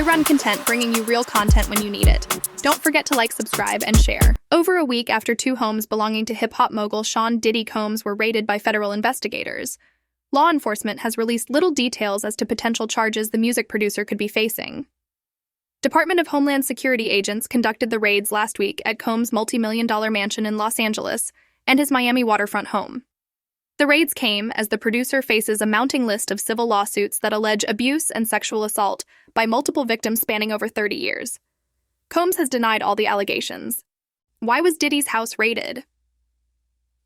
I run content, bringing you real content when you need it. Don't forget to like, subscribe, and share. Over a week after two homes belonging to hip-hop mogul Sean Diddy Combs were raided by federal investigators, law enforcement has released little details as to potential charges the music producer could be facing. Department of Homeland Security agents conducted the raids last week at Combs' multi-million-dollar mansion in Los Angeles and his Miami waterfront home. The raids came as the producer faces a mounting list of civil lawsuits that allege abuse and sexual assault by multiple victims spanning over 30 years. Combs has denied all the allegations. Why was Diddy's house raided?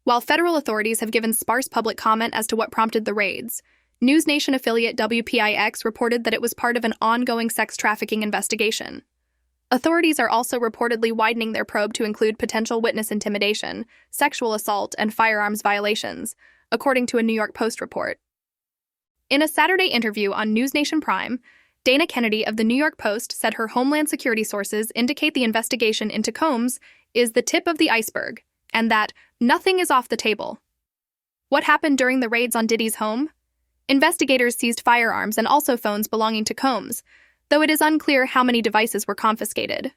While federal authorities have given sparse public comment as to what prompted the raids, News Nation affiliate WPIX reported that it was part of an ongoing sex trafficking investigation. Authorities are also reportedly widening their probe to include potential witness intimidation, sexual assault, and firearms violations, according to a New York Post report. In a Saturday interview on News Nation Prime, Dana Kennedy of the New York Post said her Homeland Security sources indicate the investigation into Combs is the tip of the iceberg, and that nothing is off the table. What happened during the raids on Diddy's home? Investigators seized firearms and also phones belonging to Combs, though it is unclear how many devices were confiscated.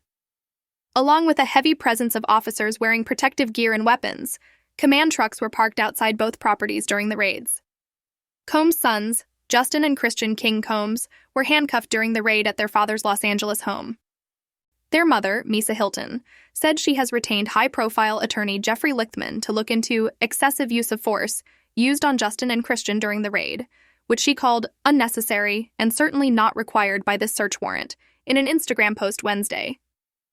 Along with a heavy presence of officers wearing protective gear and weapons, command trucks were parked outside both properties during the raids. Combs' sons, Justin and Christian King Combs, were handcuffed during the raid at their father's Los Angeles home. Their mother, Misa Hilton, said she has retained high-profile attorney Jeffrey Lichtman to look into excessive use of force used on Justin and Christian during the raid, which she called unnecessary and certainly not required by this search warrant, in an Instagram post Wednesday.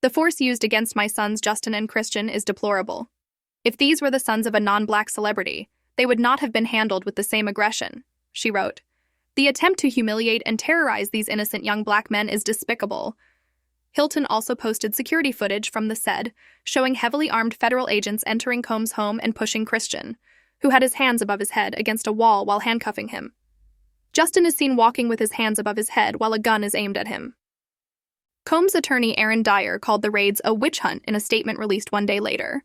The force used against my sons Justin and Christian is deplorable. If these were the sons of a non-black celebrity, they would not have been handled with the same aggression, she wrote. The attempt to humiliate and terrorize these innocent young black men is despicable. Hilton also posted security footage from the said, showing heavily armed federal agents entering Combs' home and pushing Christian, who had his hands above his head, against a wall while handcuffing him. Justin is seen walking with his hands above his head while a gun is aimed at him. Combs' attorney Aaron Dyer called the raids a witch hunt in a statement released one day later.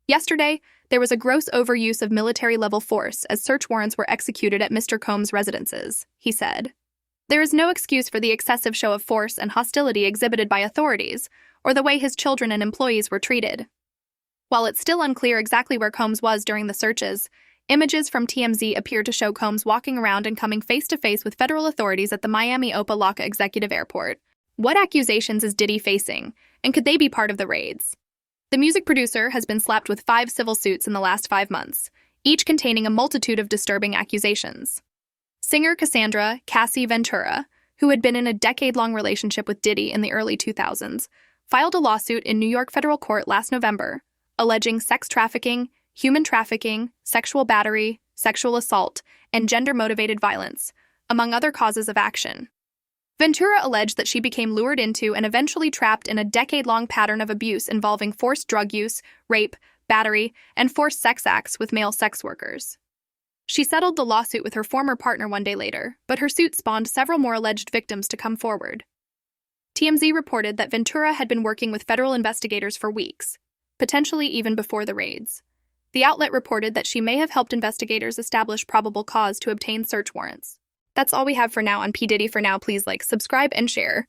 Yesterday, there was a gross overuse of military-level force as search warrants were executed at Mr. Combs' residences, he said. There is no excuse for the excessive show of force and hostility exhibited by authorities, or the way his children and employees were treated. While it's still unclear exactly where Combs was during the searches, images from TMZ appear to show Combs walking around and coming face-to-face with federal authorities at the Miami Opa-locka Executive Airport. What accusations is Diddy facing, and could they be part of the raids? The music producer has been slapped with 5 civil suits in the last 5 months, each containing a multitude of disturbing accusations. Singer Cassandra Cassie Ventura, who had been in a decade-long relationship with Diddy in the early 2000s, filed a lawsuit in New York federal court last November, alleging sex trafficking, human trafficking, sexual battery, sexual assault, and gender-motivated violence, among other causes of action. Ventura alleged that she became lured into and eventually trapped in a decade-long pattern of abuse involving forced drug use, rape, battery, and forced sex acts with male sex workers. She settled the lawsuit with her former partner one day later, but her suit spawned several more alleged victims to come forward. TMZ reported that Ventura had been working with federal investigators for weeks, potentially even before the raids. The outlet reported that she may have helped investigators establish probable cause to obtain search warrants. That's all we have for now on P Diddy For Now. Please like, subscribe, and share.